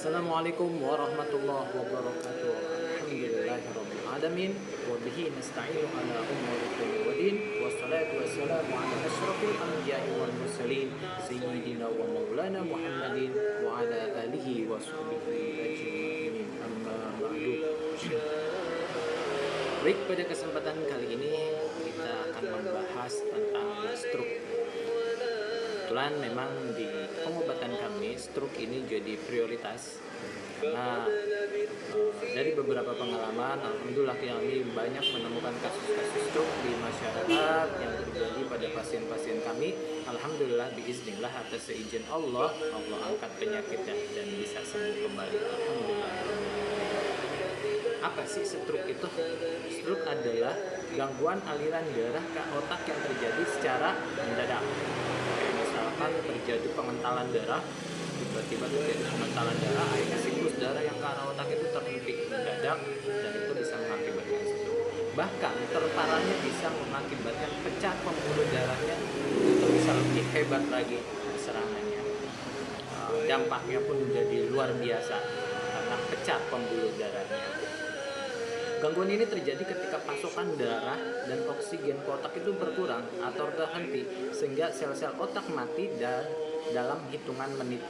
Assalamualaikum warahmatullahi wabarakatuh. Alhamdulillahirabbil alamin wa bihi nasta'inu ala umuri dunya waddin wassalatu wassalamu ala asyrafil anbiya'i wal mursalin sayyidina wa maulana Muhammadin wa ala alihi wa sahbihi ajmain. Amma ba'du. Baik, pada kesempatan kali ini kita akan membahas tentang stroke. Kebetulan memang di pengobatan kami stroke ini jadi prioritas karena dari beberapa pengalaman, alhamdulillah kami banyak menemukan kasus-kasus stroke di masyarakat yang terjadi pada pasien-pasien kami. Alhamdulillah biiznillah atas seizin Allah angkat penyakitnya dan bisa sembuh kembali. Alhamdulillah. Apa sih stroke itu? Stroke adalah gangguan aliran darah ke otak yang terjadi secara mendadak. Misalkan terjadi pengentalan darah, tiba-tiba terjadi pengentalan darah, akhirnya siklus darah yang ke arah otak itu terhenti mendadak dan itu bisa mengakibatkan stroke. Bahkan terparahnya bisa mengakibatkan pecah pembuluh darahnya, itu bisa lebih hebat lagi serangannya. Dampaknya pun menjadi luar biasa karena pecah pembuluh darahnya. Gangguan ini terjadi ketika pasokan darah dan oksigen ke otak itu berkurang atau terhenti sehingga sel-sel otak mati dan dalam hitungan menit.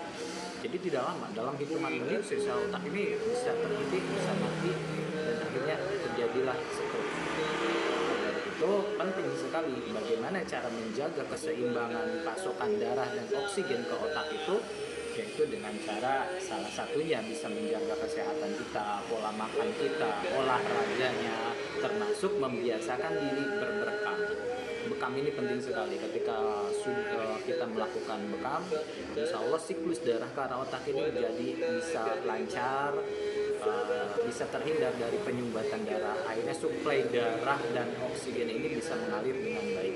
Jadi tidak lama, dalam hitungan menit sel-sel otak ini bisa terhenti, bisa mati dan akhirnya terjadilah stroke. Itu penting sekali bagaimana cara menjaga keseimbangan pasokan darah dan oksigen ke otak itu, yaitu dengan cara salah satunya bisa menjaga kesehatan kita, pola makan kita, olahraganya, termasuk membiasakan diri berbekam. Bekam ini penting sekali. Ketika sudah kita melakukan bekam, insya Allah siklus darah ke arah otak ini menjadi bisa lancar, bisa terhindar dari penyumbatan darah. Akhirnya suplai darah dan oksigen ini bisa mengalir dengan baik.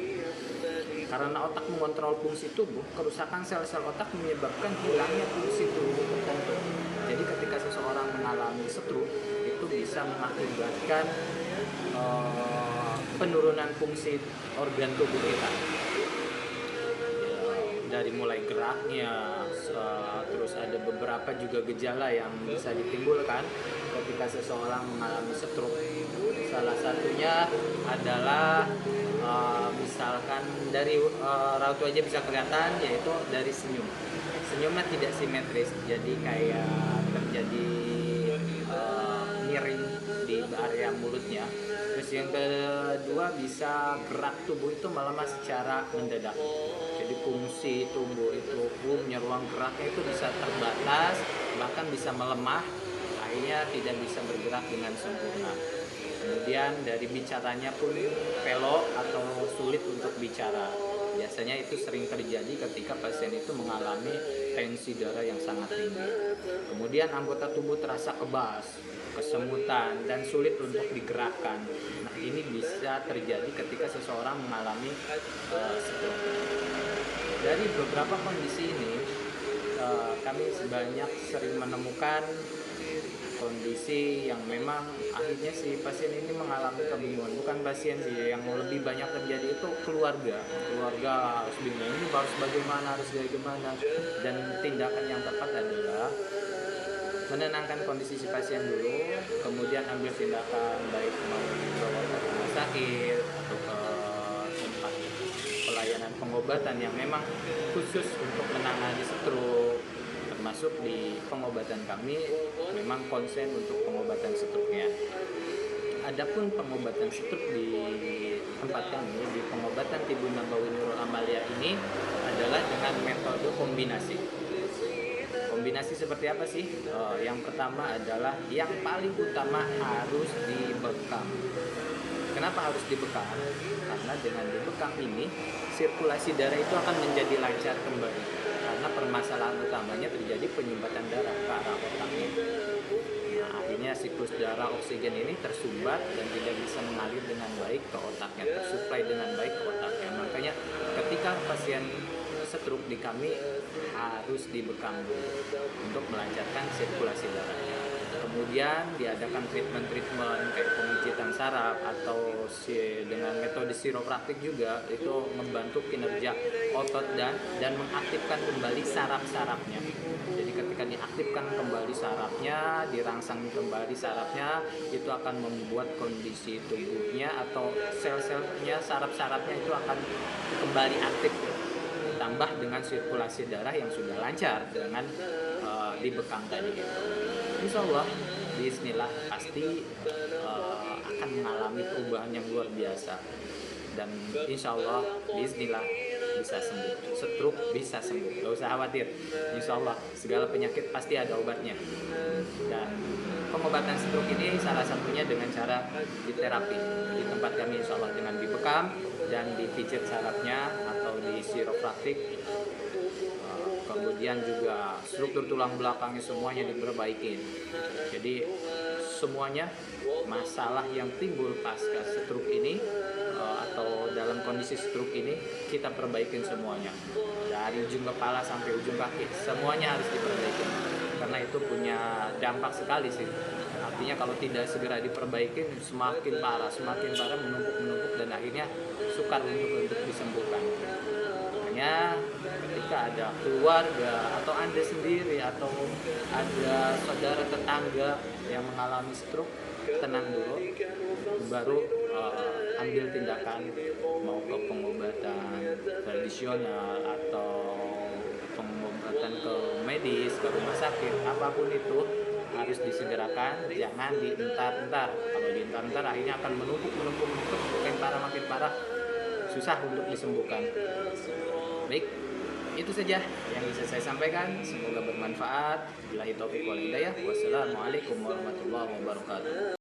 Karena otak mengontrol fungsi tubuh, kerusakan sel-sel otak menyebabkan hilangnya fungsi tubuh tertentu. Jadi ketika seseorang mengalami stroke, itu bisa mengakibatkan penurunan fungsi organ tubuh kita. Dari mulai geraknya, terus ada beberapa juga gejala yang bisa ditimbulkan ketika seseorang mengalami stroke. Salah satunya adalah misalkan dari raut wajah bisa kelihatan, yaitu dari senyumnya tidak simetris, jadi kayak terjadi miring di area mulutnya. Terus yang kedua, bisa gerak tubuh itu melemah secara mendadak, jadi fungsi tubuh itu punya ruang geraknya itu bisa terbatas, bahkan bisa melemah, akhirnya tidak bisa bergerak dengan sempurna. Kemudian dari bicaranya pun pelok atau sulit untuk bicara. Biasanya itu sering terjadi ketika pasien itu mengalami tensi darah yang sangat tinggi. Kemudian anggota tubuh terasa kebas, kesemutan, dan sulit untuk digerakkan. Nah, ini bisa terjadi ketika seseorang mengalami stroke. Dari beberapa kondisi ini, kami sebanyak sering menemukan kondisi yang memang akhirnya si pasien ini mengalami kebingungan. Bukan pasien sih, yang lebih banyak terjadi itu keluarga harus bingung, ini harus bagaimana, dan tindakan yang tepat adalah menenangkan kondisi si pasien dulu, kemudian ambil tindakan, baik mau dibawa ke rumah sakit atau ke tempat pelayanan pengobatan yang memang khusus untuk menangani stroke. Termasuk di pengobatan kami memang konsen untuk pengobatan stroke-nya. Adapun pengobatan stroke di tempat kami, di pengobatan Tibun Nabawi Nurul Amalia ini adalah dengan metode kombinasi. Kombinasi seperti apa sih? Yang pertama adalah yang paling utama harus dibekam. Kenapa harus dibekam? Karena dengan dibekam ini sirkulasi darah itu akan menjadi lancar kembali. Karena permasalahan utamanya terjadi penyumbatan darah ke arah otaknya. Nah, akhirnya siklus darah oksigen ini tersumbat dan tidak bisa mengalir dengan baik ke otaknya, tersuplai dengan baik ke otaknya. Makanya ketika pasien stroke di kami harus dibekam dulu untuk melancarkan sirkulasi darahnya. Kemudian diadakan treatment kayak pemijitan saraf atau dengan metode chiropraktik juga, itu membantu kinerja otot dan mengaktifkan kembali saraf-sarafnya. Jadi ketika diaktifkan kembali sarafnya, dirangsang kembali sarafnya, itu akan membuat kondisi tubuhnya atau sel-selnya, saraf-sarafnya itu akan kembali aktif. Tambah dengan sirkulasi darah yang sudah lancar dengan dibekam tadi gitu. Insya Allah, bismillah pasti akan mengalami perubahan yang luar biasa. Dan insya Allah, bismillah bisa sembuh, stroke bisa sembuh, gak usah khawatir. Insya Allah segala penyakit pasti ada obatnya. Dan pengobatan stroke ini salah satunya dengan cara diterapi di tempat kami, insya Allah dengan dibekam dan dipijat sarafnya atau di chiropractic. Kemudian juga struktur tulang belakangnya semuanya diperbaiki. Jadi semuanya masalah yang timbul pasca stroke ini atau dalam kondisi stroke ini kita perbaikin semuanya, dari ujung kepala sampai ujung kaki semuanya harus diperbaiki, karena itu punya dampak sekali sih. Artinya kalau tidak segera diperbaiki semakin parah menumpuk dan akhirnya sukar untuk disembuhkan. Makanya ketika ada keluarga atau Anda sendiri atau ada saudara tetangga yang mengalami stroke, tenang dulu, baru ambil tindakan, mau ke pengobatan tradisional atau pengobatan ke medis, ke rumah sakit, apapun itu harus disegerakan, jangan dientar-entar. Kalau dientar-entar akhirnya akan menumpuk, makin parah, susah untuk disembuhkan. Baik, itu saja yang bisa saya sampaikan. Semoga bermanfaat. Billahi taufiq wal hidayah. Wassalamualaikum warahmatullahi wabarakatuh.